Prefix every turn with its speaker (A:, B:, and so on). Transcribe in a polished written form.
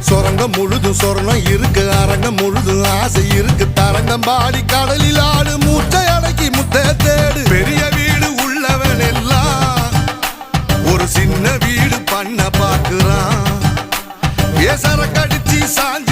A: சொரங்கம் முழுதும் சொர்ணம் இருக்கு, அரங்கம் முழுதும் ஆசை இருக்கு. தரங்கம் பாடி கடலில் ஆடு, மூச்சை அடக்கி முத்த தேடு. பெரிய வீடு உள்ளவன் எல்லாம் ஒரு சின்ன வீடு பண்ண பாக்குறான். ஏசர கடிச்சி சாஞ்ச